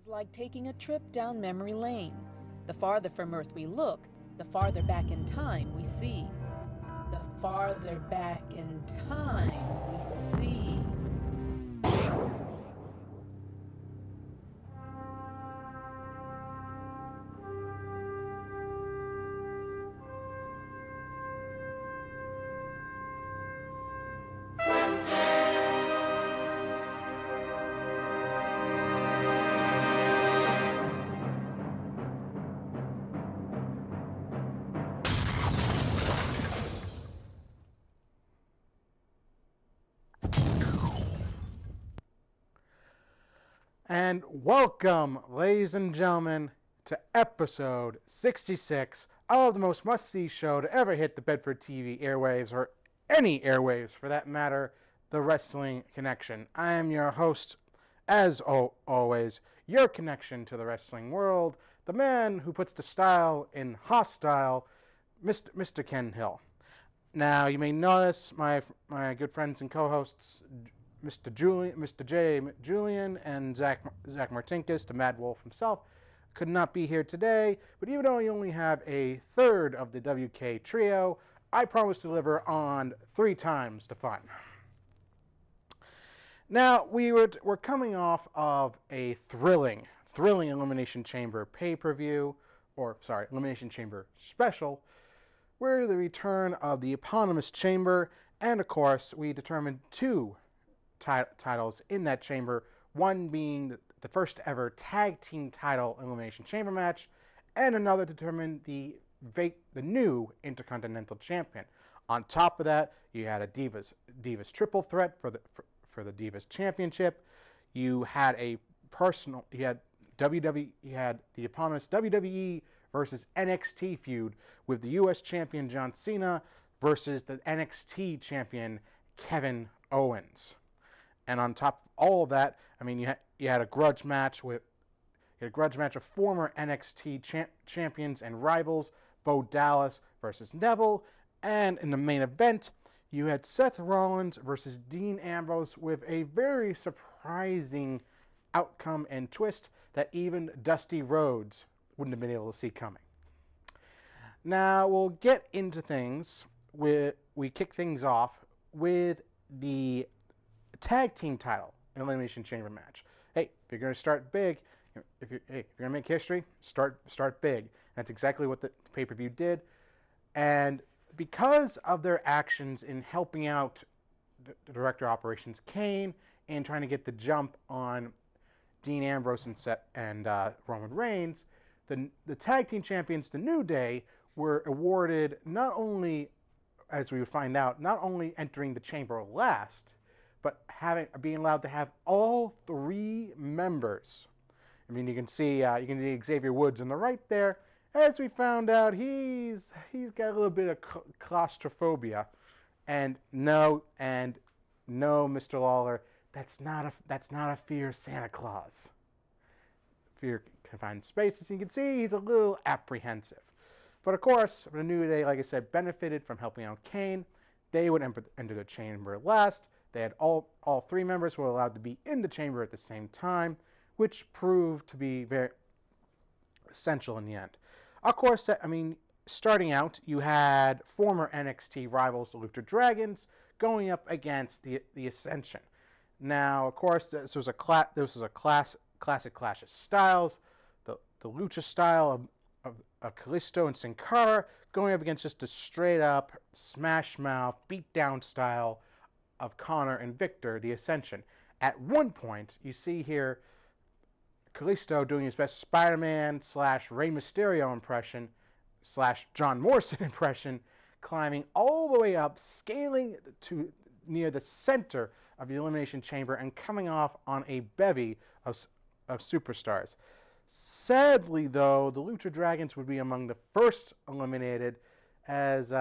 is like taking a trip down memory lane. The farther from Earth we look, the farther back in time we see. The farther back in time we see. And welcome, ladies and gentlemen, to episode 66 of the most must-see show to ever hit the Bedford TV airwaves, or any airwaves for that matter, the Wrestling Connection. I am your host, as always, your connection to the wrestling world, the man who puts the style in hostile, Mr. Ken Hill. Now, you may notice my good friends and co-hosts, Mr. Julian, and Zach Martinkus, the Mad Wolf himself, could not be here today. But even though you only have a third of the WK trio, I promise to deliver on 3 times the fun. Now, we're coming off of a thrilling Elimination Chamber pay-per-view, Elimination Chamber special, where the return of the eponymous chamber, and of course, we determined 2 titles in that chamber, one being the first ever tag team title elimination chamber match, and another determined the new Intercontinental Champion. On top of that, you had a Divas triple threat for the Divas Championship. You had the eponymous WWE versus NXT feud with the US Champion John Cena versus the NXT Champion Kevin Owens. And on top of all of that, I mean, you had a grudge match of former NXT champions and rivals, Bo Dallas versus Neville, and in the main event, you had Seth Rollins versus Dean Ambrose with a very surprising outcome and twist that even Dusty Rhodes wouldn't have been able to see coming. Now we'll get into things. We kick things off with the tag team title elimination chamber match. Hey, if you're going to start big, if you're going to make history, start big. That's exactly what the pay-per-view did. And because of their actions in helping out the Director of Operations Kane and trying to get the jump on Dean Ambrose and Roman Reigns, the tag team champions, the New Day, were awarded not only, as we would find out, not only entering the chamber last, but being allowed to have all 3 members. I mean, you can see Xavier Woods on the right there. As we found out, he's got a little bit of claustrophobia, and no, Mr. Lawler, that's not a fear of Santa Claus. Fear confined spaces. You can see he's a little apprehensive. But of course, the New Day, like I said, benefited from helping out Kane. They would enter the chamber last. They had all 3 members were allowed to be in the chamber at the same time, which proved to be very essential in the end. Of course, I mean, starting out, you had former NXT rivals, the Lucha Dragons, going up against the Ascension. Now, of course, this was a classic clash of styles. The Lucha style of Kalisto and Sin Cara going up against just a straight-up smash-mouth, beat-down style of Connor and Victor, the Ascension. At one point, you see here Kalisto doing his best Spider-Man / Rey Mysterio impression / John Morrison impression, climbing all the way up, scaling to near the center of the Elimination Chamber and coming off on a bevy of superstars. Sadly, though, the Lucha Dragons would be among the first eliminated as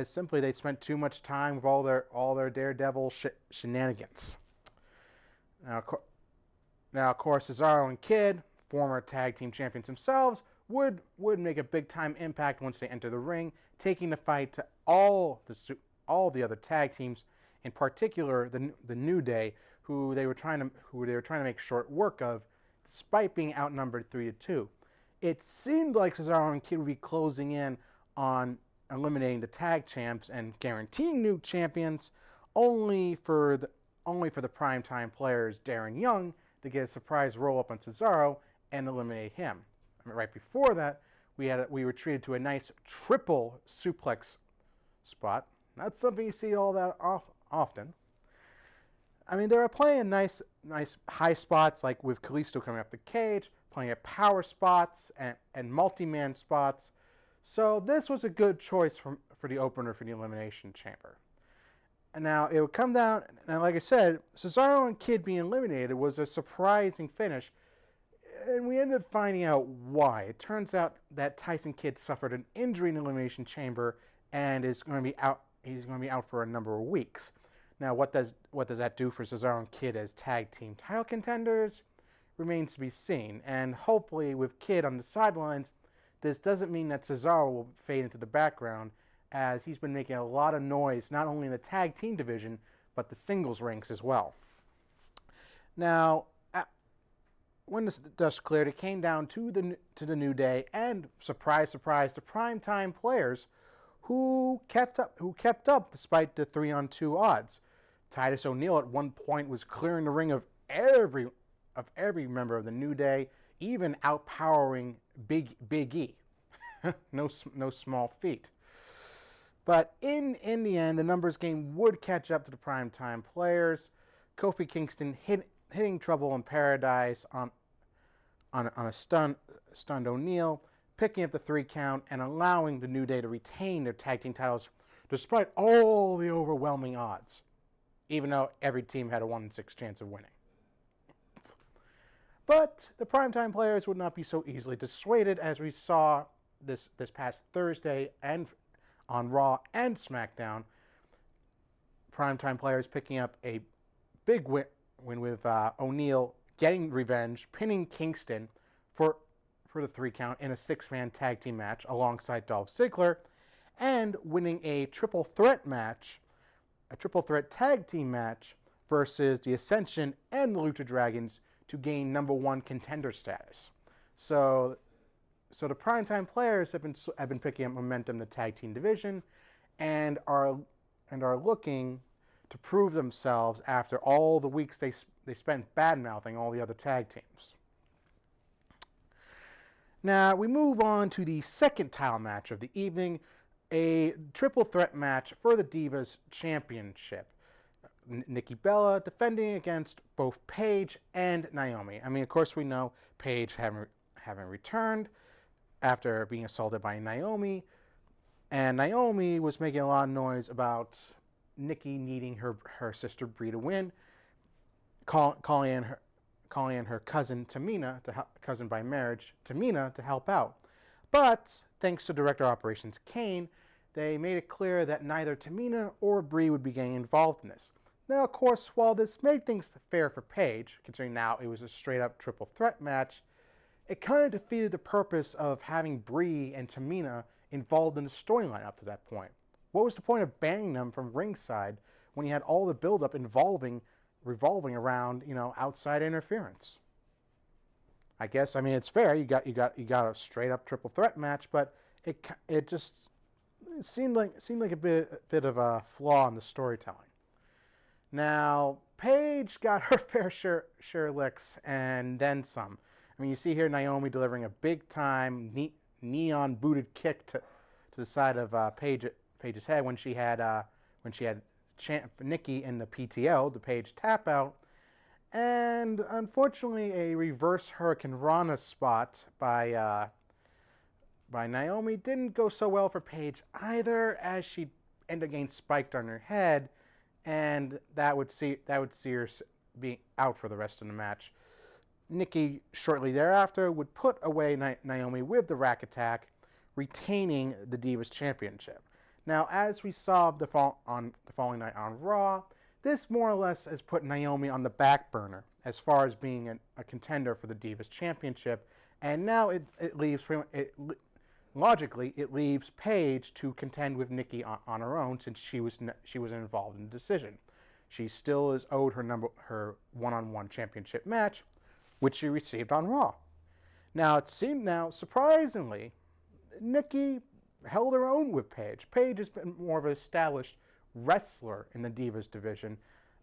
simply they spent too much time with all their Daredevil shenanigans. Now, of course, Cesaro and Kid, former tag team champions themselves, would make a big time impact once they enter the ring, taking the fight to all the other tag teams, in particular the New Day, who they were trying to make short work of, despite being outnumbered 3-2. It seemed like Cesaro and Kidd would be closing in on eliminating the tag champs and guaranteeing new champions, only for the primetime players Darren Young to get a surprise roll up on Cesaro and eliminate him. I mean, right before that, we were treated to a nice triple suplex spot. Not something you see all that often. I mean, there are plenty of nice high spots, like with Kalisto coming up the cage, plenty of power spots and multi-man spots. So this was a good choice for the opener for the Elimination Chamber. And now it would come down, and like I said, Cesaro and Kidd being eliminated was a surprising finish, and we ended up finding out why. It turns out that Tyson Kidd suffered an injury in the Elimination Chamber and is going to be out. He's going to be out for a number of weeks. Now, what does that do for Cesaro and Kidd as tag team title contenders? Remains to be seen. And hopefully, with Kidd on the sidelines, this doesn't mean that Cesaro will fade into the background, as he's been making a lot of noise, not only in the tag team division, but the singles ranks as well. Now, when the dust cleared, it came down to the New Day, and surprise, surprise, the primetime players who kept up despite the 3-on-2 odds. Titus O'Neil at one point was clearing the ring of every member of the New Day, even outpowering Big E. no small feat. But in the end, the numbers game would catch up to the primetime players. Kofi Kingston hitting Trouble in Paradise on a stunned O'Neil, picking up the 3 count and allowing the New Day to retain their tag team titles despite all the overwhelming odds, even though every team had a 1 in 6 chance of winning. But the primetime players would not be so easily dissuaded, as we saw this past Thursday and on Raw and SmackDown. Primetime players picking up a big win with O'Neil getting revenge, pinning Kingston for the 3 count in a 6-man tag team match alongside Dolph Ziggler, and winning a triple threat tag team match versus the Ascension and the Lucha Dragons to gain #1 contender status. So the primetime players have been picking up momentum in the tag team division, and are looking to prove themselves after all the weeks they spent bad-mouthing all the other tag teams. Now, we move on to the second title match of the evening, a triple threat match for the Divas Championship. Nikki Bella defending against both Paige and Naomi. I mean, of course, we know Paige having returned after being assaulted by Naomi, and Naomi was making a lot of noise about Nikki needing her sister Brie to win, calling in her cousin Tamina, cousin by marriage, Tamina, to help out. But thanks to Director of Operations Kane, they made it clear that neither Tamina or Brie would be getting involved in this. Now, of course, while this made things fair for Paige, considering now it was a straight-up triple threat match, it kind of defeated the purpose of having Brie and Tamina involved in the storyline up to that point. What was the point of banning them from ringside when you had all the build-up revolving around, outside interference? I guess, I mean, it's fair. You got a straight-up triple threat match, but it seemed like a bit of a flaw in the storytelling. Now, Paige got her fair share licks and then some. I mean, you see here Naomi delivering a big-time neon booted kick to the side of Paige's head when she had Nikki in the PTO, the Paige tap out, and unfortunately a reverse Hurricane Rana spot by Naomi didn't go so well for Paige either, as she ended up getting spiked on her head, and that would see her being out for the rest of the match. Nikki shortly thereafter would put away Naomi with the rack attack, retaining the Divas Championship. Now, as we saw the following night on Raw, this more or less has put Naomi on the back burner as far as being a contender for the Divas Championship, and now it leaves Paige to contend with Nikki on her own, since she was involved in the decision. She still is owed her one-on-one championship match, which she received on Raw. Now, surprisingly, Nikki held her own with Paige. Paige has been more of an established wrestler in the Divas division,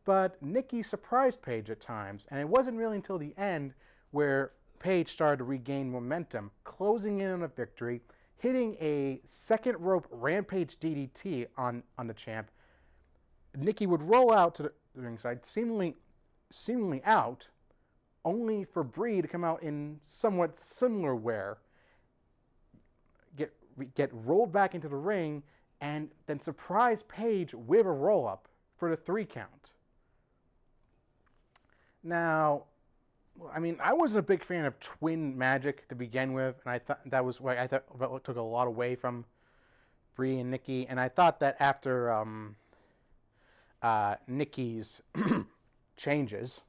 but Nikki surprised Paige at times, and it wasn't really until the end where Paige started to regain momentum, closing in on a victory, hitting a second rope Rampage DDT on the champ. Nikki would roll out to the ringside, seemingly out, only for Brie to come out in somewhat similar wear, get rolled back into the ring, and then surprise Paige with a roll-up for the 3 count. Now, I mean, I wasn't a big fan of twin magic to begin with, and I thought that was why I thought took a lot away from Brie and Nikki, and I thought that after Nikki's changes,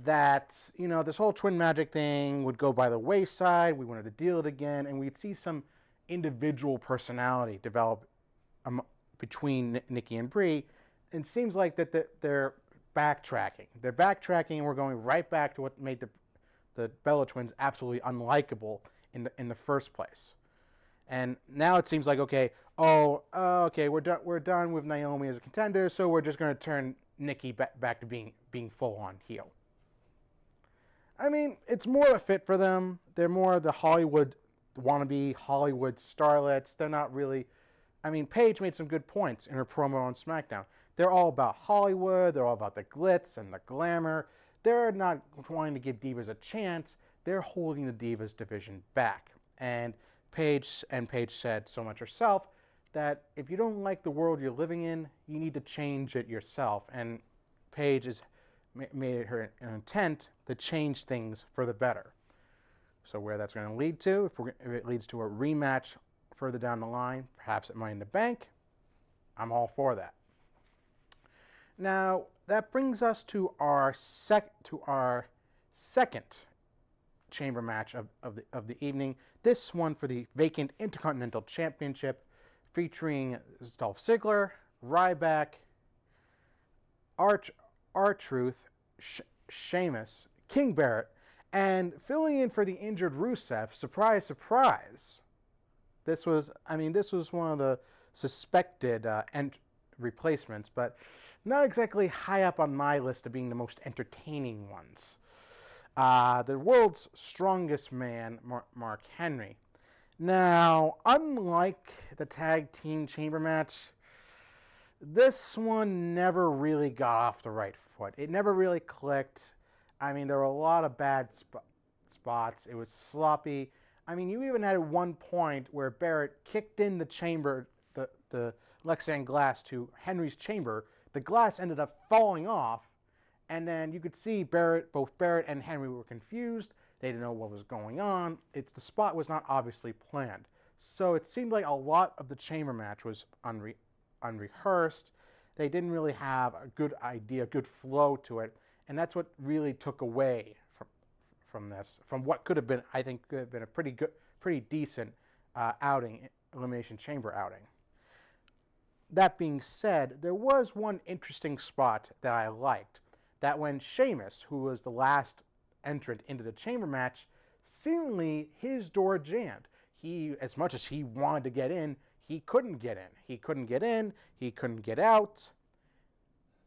that, you know, this whole twin magic thing would go by the wayside. We wanted to deal it again, and we'd see some individual personality develop between Nikki and Brie. It seems like that they're backtracking. They're backtracking, and we're going right back to what made the Bella Twins absolutely unlikable in the first place. And now it seems like, okay, we're done with Naomi as a contender, so we're just going to turn Nikki back to being full-on heel. I mean, it's more a fit for them. They're more the wannabe Hollywood starlets. They're not really... I mean, Paige made some good points in her promo on SmackDown. They're all about Hollywood. They're all about the glitz and the glamour. They're not trying to give Divas a chance. They're holding the Divas division back. And Paige said so much herself that if you don't like the world you're living in, you need to change it yourself. And Paige has made it her intent to change things for the better. So where that's going to lead to, if it leads to a rematch further down the line, perhaps at Money in the Bank, I'm all for that. Now, that brings us to our second chamber match of the evening. This one for the vacant Intercontinental Championship, featuring Dolph Ziggler, Ryback, R-Truth, Sheamus, King Barrett, and filling in for the injured Rusev. Surprise, surprise. This was one of the suspected replacements, but not exactly high up on my list of being the most entertaining ones. The world's strongest man, Mark Henry. Now, unlike the tag team chamber match, this one never really got off the right foot. It never really clicked. I mean, there were a lot of bad spots. It was sloppy. I mean, you even had one point where Barrett kicked in the chamber, the Lexan glass to Henry's chamber. The glass ended up falling off, and then you could see both Barrett and Henry were confused. They didn't know what was going on. The spot was not obviously planned. So it seemed like a lot of the chamber match was unrehearsed. They didn't really have a good idea, good flow to it, and that's what really took away from what could have been, I think, could have been a pretty decent Elimination Chamber outing. That being said, there was one interesting spot that I liked. That when Sheamus, who was the last entrant into the chamber match, seemingly his door jammed. As much as he wanted to get in, he couldn't get in. He couldn't get in. He couldn't get out.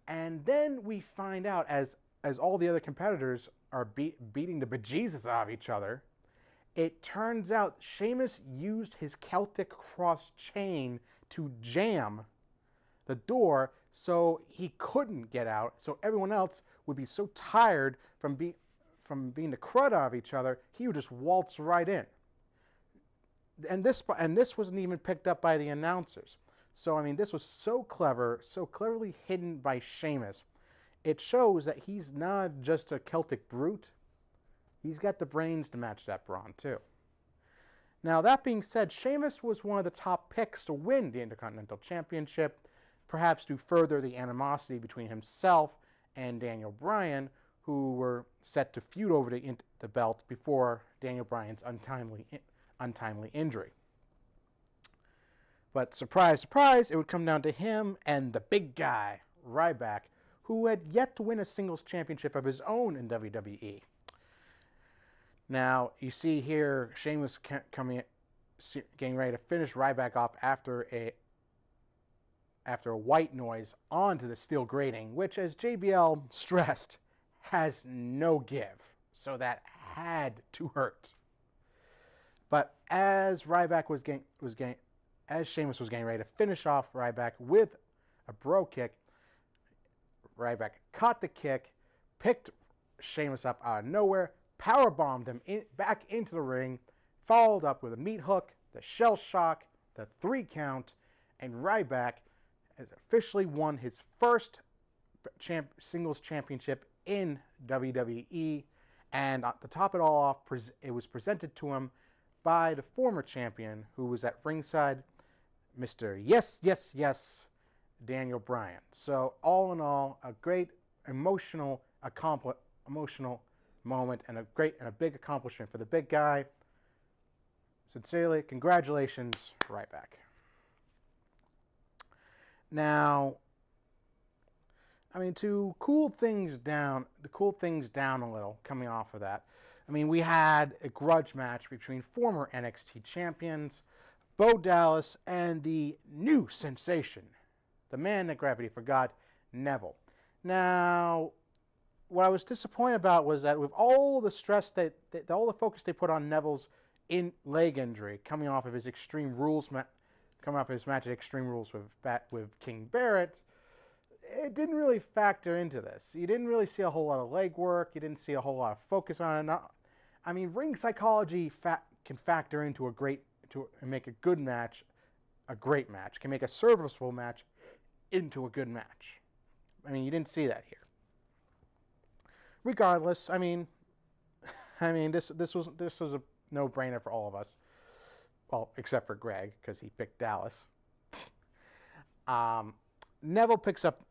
And then we find out, as all the other competitors are beating the bejesus out of each other, it turns out Sheamus used his Celtic cross chain to jam the door so he couldn't get out. So everyone else would be so tired from being the crud out of each other, he would just waltz right in. And this wasn't even picked up by the announcers. So I mean, this was so clever, so cleverly hidden by Sheamus. It shows that he's not just a Celtic brute. He's got the brains to match that brawn too. Now that being said, Sheamus was one of the top picks to win the Intercontinental Championship, perhaps to further the animosity between himself and Daniel Bryan, who were set to feud over the belt before Daniel Bryan's untimely injury. But surprise, surprise, it would come down to him and the big guy, Ryback, who had yet to win a singles championship of his own in WWE. Now, you see here, Sheamus getting ready to finish Ryback off after a white noise onto the steel grating, which, as JBL stressed, has no give. So that had to hurt. But as Sheamus was getting ready to finish off Ryback with a bro kick, Ryback caught the kick, picked Sheamus up out of nowhere, powerbombed him back into the ring, followed up with a meat hook, the shell shock, the 3 count, and Ryback has officially won his first singles championship in WWE. And to top it all off, it was presented to him by the former champion who was at ringside, Mr. Yes, Yes, Yes, Daniel Bryan. So all in all, a great emotional moment and a big accomplishment for the big guy. Sincerely, congratulations, Ryback. Now, I mean, to cool things down a little, coming off of that, I mean, we had a grudge match between former NXT champions Bo Dallas and the new sensation, the man that gravity forgot, Neville. Now, what I was disappointed about was that with all the stress all the focus they put on Neville's leg injury, coming off of his match at Extreme Rules with King Barrett, it didn't really factor into this. You didn't really see a whole lot of leg work. You didn't see a whole lot of focus on it. I mean, ring psychology can factor into and make a good match a great match. Can make a serviceable match into a good match. I mean, you didn't see that here. Regardless, I mean, this was a no-brainer for all of us. Well, except for Greg, because he picked Dallas. Neville picked up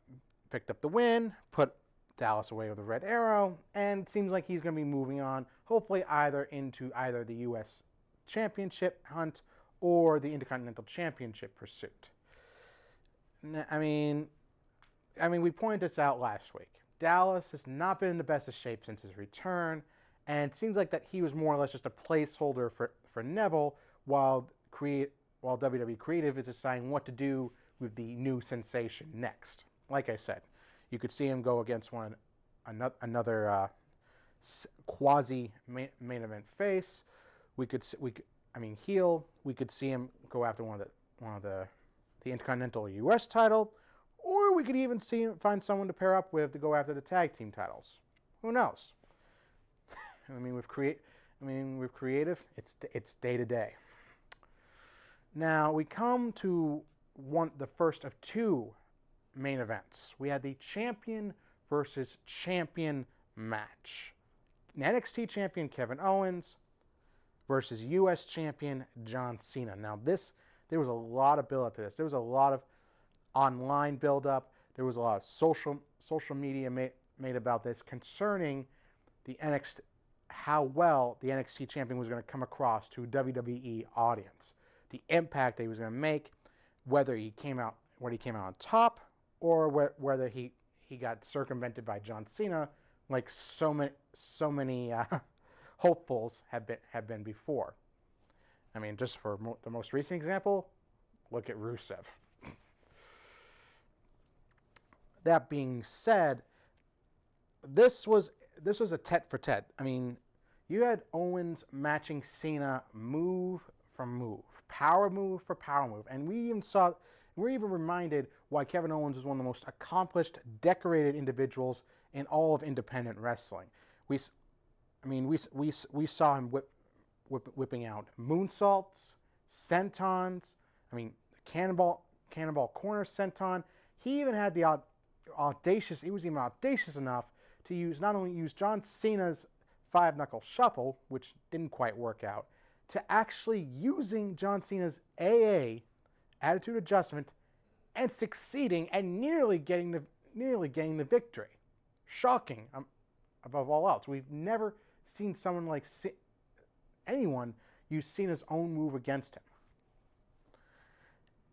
the win, put Dallas away with a red arrow, and it seems like he's going to be moving on, hopefully into the U.S. Championship hunt or the Intercontinental Championship pursuit. I mean, we pointed this out last week. Dallas has not been in the best of shape since his return, and it seems like that he was more or less just a placeholder for Neville, while WWE Creative is deciding what to do with the new sensation next. Like I said, you could see him go against another quasi main event face. Heel. We could see him go after one of the Intercontinental U.S. title, or we could even find someone to pair up with to go after the tag team titles. Who knows? With creative, it's day to day. Now we come to the first of 2 main events. We had the champion versus champion match. NXT champion Kevin Owens versus U.S. champion John Cena. Now there was a lot of build up to this. There was a lot of online build up. There was a lot of social media made about this concerning how well the NXT champion was going to come across to a WWE audience. The impact that he was going to make, whether he came out on top, or whether he got circumvented by John Cena, like so many hopefuls have been before. I mean, just for the most recent example, look at Rusev. That being said, this was a tet-for-tet. I mean, you had Owens matching Cena move for move, power move for power move, and we're even reminded why Kevin Owens was one of the most accomplished, decorated individuals in all of independent wrestling. We saw him whipping out moonsaults, sentons. I mean, cannonball corner senton. He even had the audacious. He was even audacious enough to not only use John Cena's 5-knuckle shuffle, which didn't quite work out, to actually using John Cena's AA, attitude adjustment, and succeeding and nearly getting the victory. Shocking, above all else. We've never seen someone like anyone use Cena's own move against him.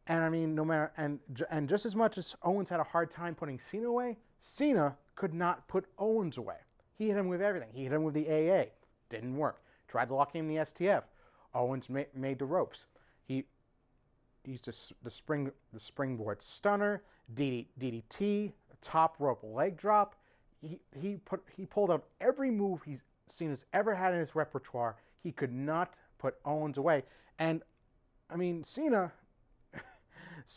And I mean, no matter, and just as much as Owens had a hard time putting Cena away, Cena could not put Owens away. He hit him with everything. He hit him with the AA. Didn't work. Tried to lock him in the STF. Owens made the ropes. He used the springboard stunner, DDT, top rope leg drop. He pulled out every move Cena's ever had in his repertoire. He could not put Owens away. And I mean, Cena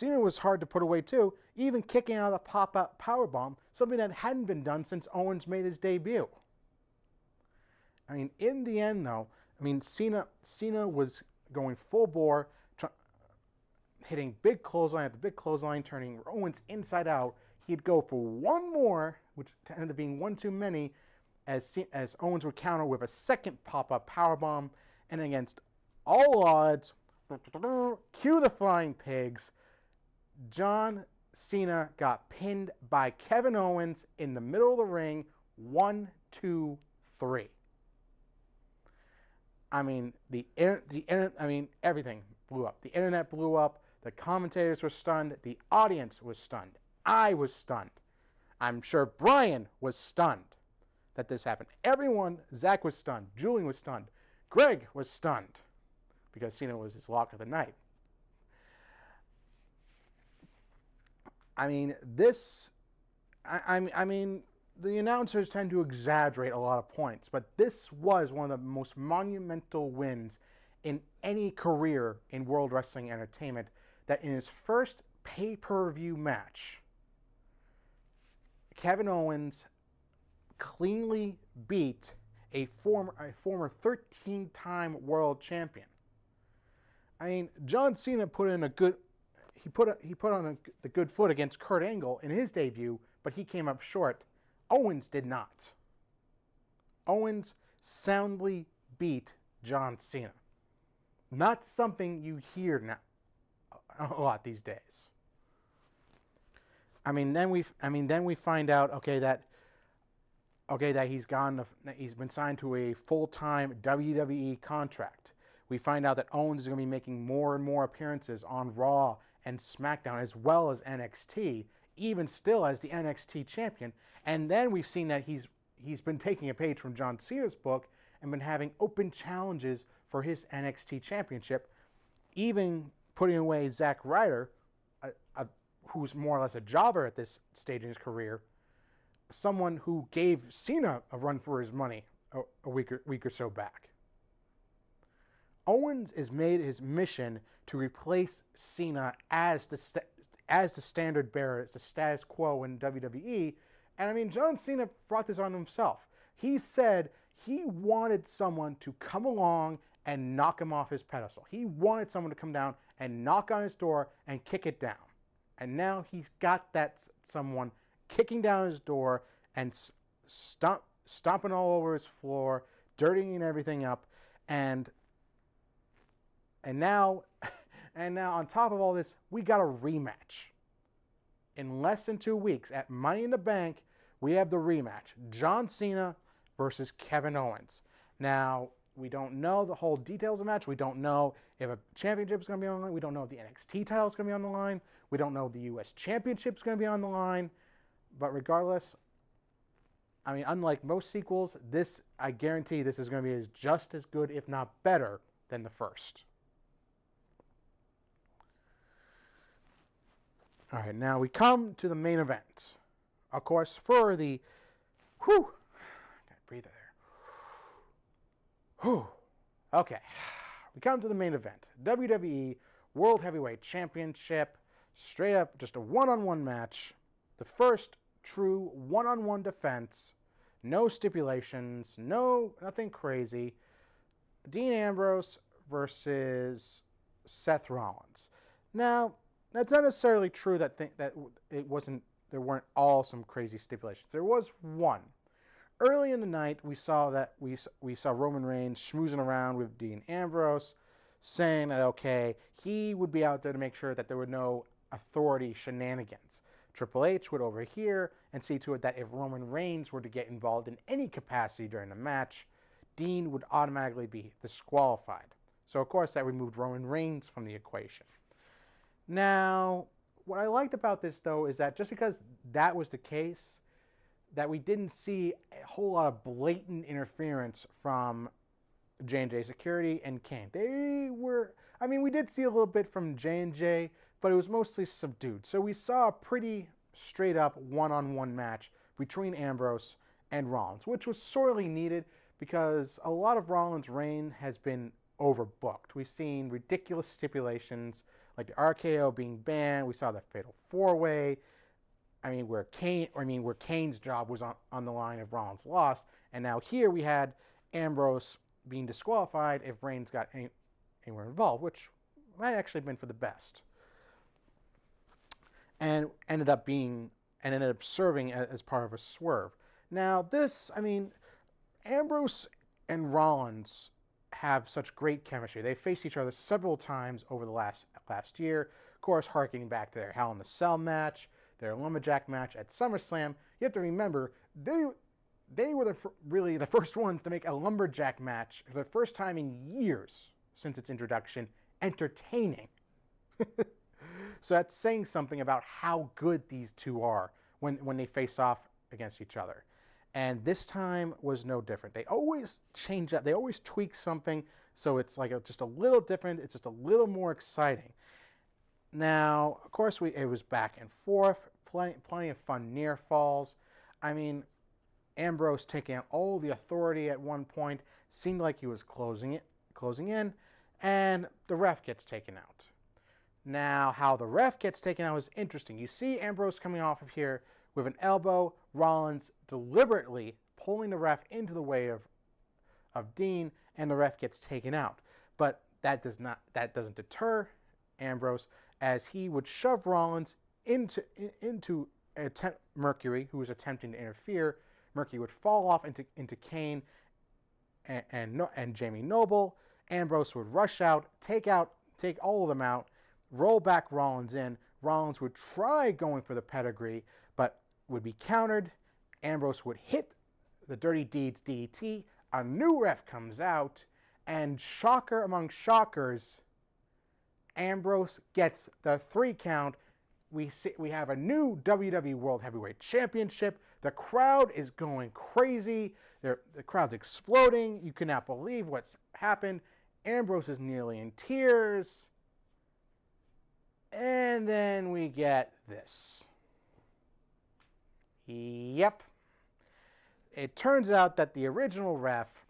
was hard to put away too, even kicking out of the pop-up powerbomb, something that hadn't been done since Owens made his debut. I mean, in the end though, I mean, Cena was going full bore, hitting big clothesline after big clothesline, turning Owens inside out. He'd go for one more, which ended up being one too many, as Owens would counter with a second pop-up powerbomb, and against all odds, cue the flying pigs, John Cena got pinned by Kevin Owens in the middle of the ring, 1, 2, 3. I mean, everything blew up. The internet blew up. The commentators were stunned. The audience was stunned. I was stunned. I'm sure Brian was stunned that this happened. Everyone, Zach was stunned. Julian was stunned. Greg was stunned because Cena was his lock of the night. I mean, I mean, the announcers tend to exaggerate a lot of points, but this was one of the most monumental wins in any career in World Wrestling Entertainment, that in his first pay-per-view match, Kevin Owens cleanly beat a former 13-time world champion. I mean, John Cena put in a good, he put on the good foot against Kurt Angle in his debut, but he came up short. Owens did not. Owens soundly beat John Cena. Not something you hear now a lot these days. I mean, then we find out, that he's been signed to a full-time WWE contract. We find out that Owens is going to be making more and more appearances on Raw and SmackDown, as well as NXT, even still as the NXT champion. And then we've seen that he's been taking a page from John Cena's book and been having open challenges for his NXT championship, even putting away Zack Ryder, who's more or less a jobber at this stage in his career, someone who gave Cena a run for his money a week or so back. Owens has made his mission to replace Cena as the standard bearer, as the status quo in WWE. And I mean, John Cena brought this on himself. He said he wanted someone to come along and knock him off his pedestal. He wanted someone to come down and knock on his door and kick it down. And now he's got that someone kicking down his door and stomping all over his floor, dirtying everything up, and now on top of all this, we got a rematch. In less than 2 weeks at Money in the Bank, we have the rematch. John Cena versus Kevin Owens. Now, we don't know the whole details of the match. We don't know if a championship is going to be on the line. We don't know if the NXT title is going to be on the line. We don't know if the U.S. championship is going to be on the line. But regardless, I mean, unlike most sequels, I guarantee this is going to be just as good, if not better, than the first. All right, now we come to the main event. Of course, for the... Whew! Gotta breathe there. Whew. Okay, we come to the main event. WWE World Heavyweight Championship. Straight up, just a one-on-one match. The first true one-on-one defense. No stipulations. Nothing crazy. Dean Ambrose versus Seth Rollins. Now, that's not necessarily true that there weren't all some crazy stipulations. There was one. Early in the night, we saw Roman Reigns schmoozing around with Dean Ambrose, saying that, he would be out there to make sure that there were no authority shenanigans. Triple H would overhear and see to it that if Roman Reigns were to get involved in any capacity during the match, Dean would automatically be disqualified. So, of course, that removed Roman Reigns from the equation. Now, what I liked about this, though, is that just because that was the case, that we didn't see a whole lot of blatant interference from J&J Security and Kane. They were, I mean, we did see a little bit from J&J, but it was mostly subdued. So we saw a pretty straight-up one-on-one match between Ambrose and Rollins, which was sorely needed because a lot of Rollins' reign has been overbooked. We've seen ridiculous stipulations like the RKO being banned. We saw the Fatal 4-Way. Where Kane's job was on the line if Rollins lost, and now here we had Ambrose being disqualified if Reigns got anywhere involved, which might actually have been for the best, and ended up serving as part of a swerve. Now this, Ambrose and Rollins have such great chemistry. They faced each other several times over the last year. Of course, harkening back to their Hell in the Cell match, their Lumberjack match at SummerSlam. You have to remember, they were really the first ones to make a Lumberjack match for the first time in years since its introduction entertaining. So that's saying something about how good these two are when they face off against each other. And this time was no different. They always change up. They always tweak something so it's like just a little different. It's just a little more exciting. Now, of course, it was back and forth. Plenty of fun near falls. Ambrose taking out all the authority at one point. Seemed like he was closing in. And the ref gets taken out. Now, how the ref gets taken out is interesting. You see Ambrose coming off of here with an elbow. Rollins deliberately pulling the ref into the way of Dean, and the ref gets taken out. But that doesn't deter Ambrose, as he would shove Rollins into Mercury, who was attempting to interfere. Mercury would fall off into Kane and Jamie Noble. Ambrose would rush out, take all of them out, roll back Rollins in. Rollins would try going for the pedigree, but would be countered. Ambrose would hit the Dirty Deeds DDT. A new ref comes out, and shocker among shockers, Ambrose gets the 3 count. We have a new WWE World Heavyweight Championship. The crowd is going crazy. The crowd's exploding. You cannot believe what's happened. Ambrose is nearly in tears. And then we get this. Yep. It turns out that the original ref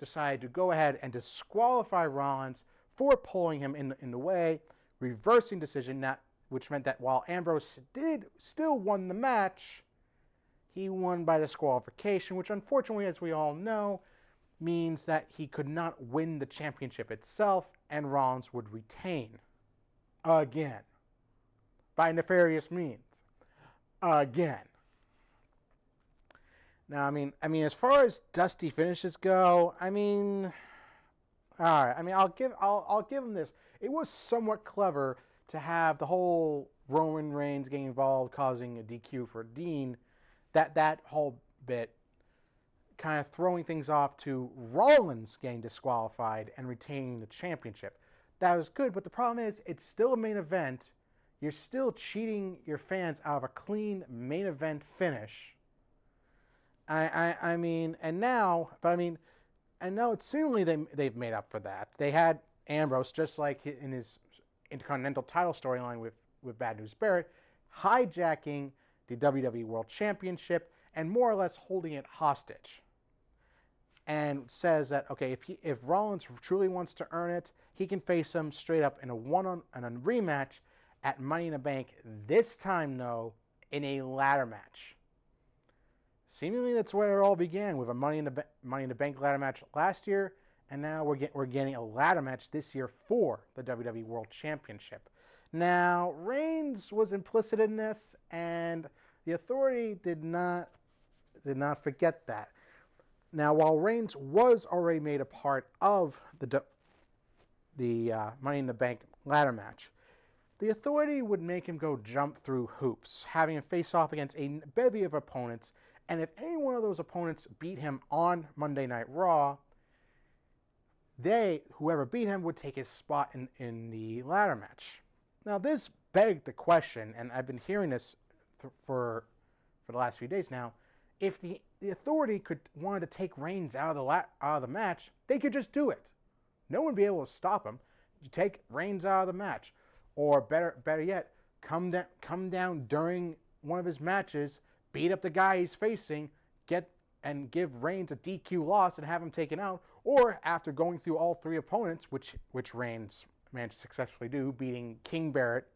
decided to go ahead and disqualify Rollins for pulling him in the way, reversing decision, which meant that while Ambrose still won the match, he won by disqualification, which unfortunately, as we all know, means that he could not win the championship itself, and Rollins would retain. Again. By nefarious means. Again. Now, as far as dusty finishes go, all right. I'll give him this. It was somewhat clever to have the whole Roman Reigns getting involved, causing a DQ for Dean. That whole bit kind of throwing things off to Rollins getting disqualified and retaining the championship. That was good, but the problem is it's still a main event. You're still cheating your fans out of a clean main event finish. And now it's seemingly they've made up for that. They had Ambrose, just like in his Intercontinental title storyline with Bad News Barrett, hijacking the WWE World Championship and more or less holding it hostage. And says that, okay, if Rollins truly wants to earn it, he can face him straight up in a rematch at Money in the Bank. This time, though, in a ladder match. Seemingly, that's where it all began, with a Money in the Bank ladder match last year, and now we're getting a ladder match this year for the WWE World Championship. Now, Reigns was implicit in this, and the Authority did not forget that. Now, while Reigns was already made a part of the Money in the Bank ladder match, the Authority would make him go jump through hoops, having him face off against a bevy of opponents, and if any one of those opponents beat him on Monday Night Raw, whoever beat him would take his spot in the ladder match. Now, this begged the question, and I've been hearing this for the last few days now. If the Authority wanted to take Reigns out of the match, they could just do it. No one would be able to stop him. You take Reigns out of the match, or better yet, come down during one of his matches, beat up the guy he's facing, and give Reigns a DQ loss and have him taken out, or after going through all three opponents, which Reigns managed to successfully do, beating King Barrett,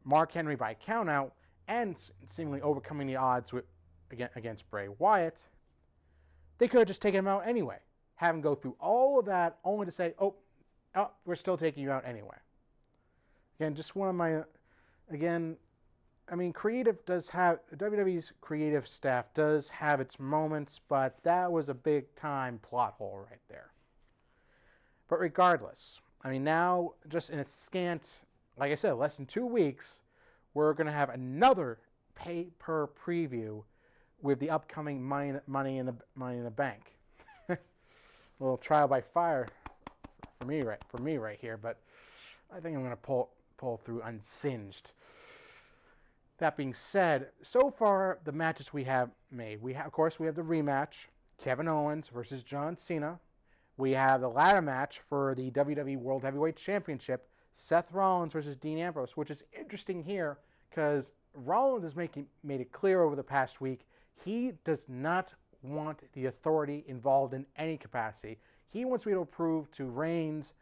Mark Henry by countout, and seemingly overcoming the odds against Bray Wyatt, they could have just taken him out anyway. Have him go through all of that, only to say, oh, we're still taking you out anyway. Again, just one of my, WWE's creative staff does have its moments, but that was a big time plot hole right there. But regardless, now just in a scant, like I said, less than 2 weeks, we're going to have another pay-per preview with the upcoming Money in the Bank. A little trial by fire for me right here, but I think I'm going to pull through unsinged. That being said, so far the matches we have made, of course we have the rematch, Kevin Owens versus John Cena. We have the ladder match for the WWE World Heavyweight Championship, Seth Rollins versus Dean Ambrose, which is interesting here because Rollins has made it clear over the past week he does not want the Authority involved in any capacity. He wants me to prove to Reigns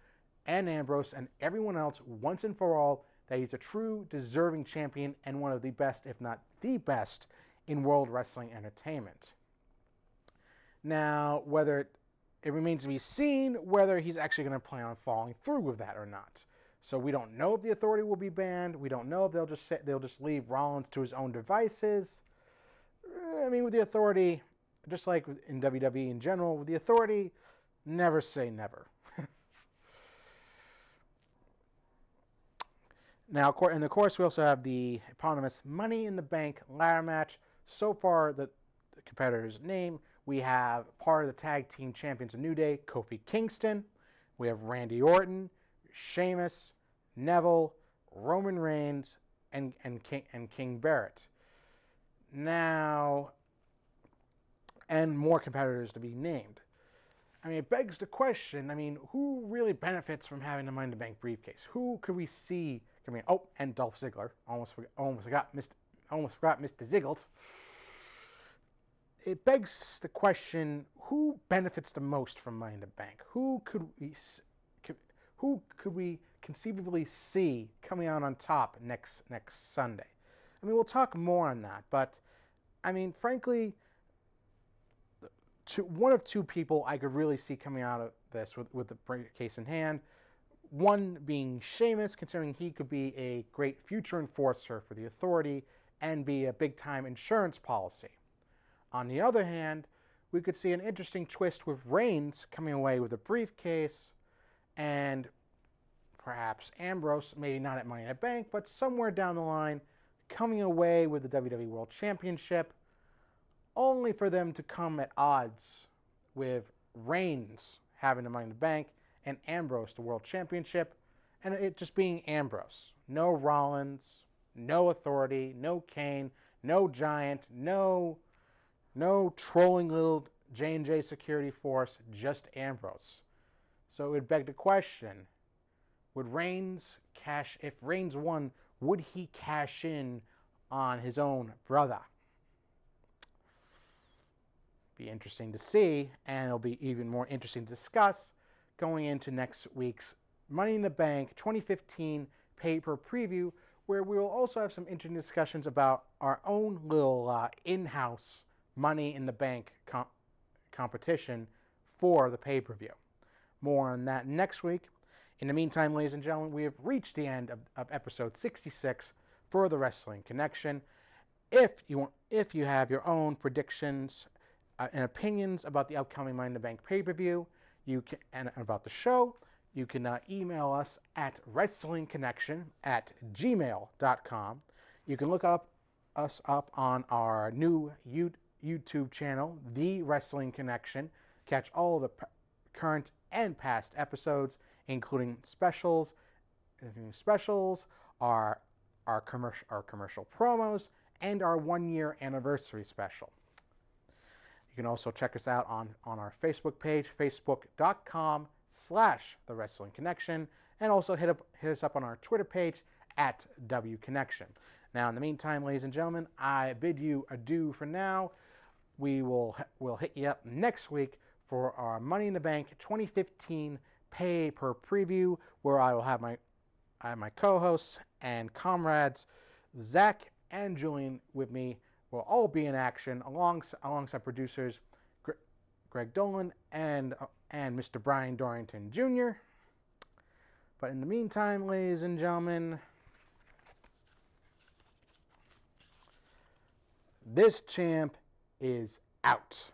and Ambrose and everyone else once and for all that he's a true deserving champion and one of the best, if not the best, in World Wrestling Entertainment. Now, whether it remains to be seen whether he's actually going to plan on following through with that or not. So we don't know if the Authority will be banned. We don't know if they'll just leave Rollins to his own devices. With the Authority, just like in WWE in general, with the Authority, never say never. Now, and of course, we also have the eponymous Money in the Bank ladder match. So far, the competitor's name, we have part of the tag team champions of New Day, Kofi Kingston. We have Randy Orton, Sheamus, Neville, Roman Reigns, and King Barrett. Now, and more competitors to be named. It begs the question, who really benefits from having the Money in the Bank briefcase? Who could we see coming in? Oh, and Dolph Ziggler. Almost forgot Mr. Ziggles. It begs the question, who benefits the most from Money in the Bank? Who could we conceivably see coming out on top next Sunday? We'll talk more on that, but frankly, one of two people I could really see coming out of this with the briefcase in hand. One being Sheamus, considering he could be a great future enforcer for the Authority and be a big-time insurance policy. On the other hand, we could see an interesting twist with Reigns coming away with a briefcase and perhaps Ambrose, maybe not at Money in the Bank, but somewhere down the line, coming away with the WWE World Championship, only for them to come at odds with Reigns having the Money in the Bank and Ambrose the World Championship, and it just being Ambrose. No Rollins, no Authority, no Kane, no Giant, no trolling little J&J security force, just Ambrose. So it would beg the question, would Reigns if Reigns won, would he cash in on his own brother? Be interesting to see, and it'll be even more interesting to discuss going into next week's Money in the Bank 2015 pay-per preview, where we will also have some interesting discussions about our own little in-house Money in the Bank competition for the pay-per-view. More on that next week. In the meantime, ladies and gentlemen, we have reached the end of episode 66 for the Wrestling Connection. If you have your own predictions and opinions about the upcoming Money in the Bank pay-per-view, and about the show, you can email us at wrestlingconnection@gmail.com. You can look us up on our new YouTube channel, The Wrestling Connection. Catch all the current and past episodes, including specials, our commercial promos, and our 1-year anniversary special. You can also check us out on our Facebook page, facebook.com/The Wrestling Connection, and also hit us up on our Twitter page @WConnection. Now, in the meantime, ladies and gentlemen, I bid you adieu for now. We'll hit you up next week for our Money in the Bank 2015 pay-per preview, where I will have my co-hosts and comrades, Zach and Julian, with me. We'll all be in action alongside producers Greg Dolan and Mr. Brian Dorrington Jr. But in the meantime, ladies and gentlemen, this champ is out.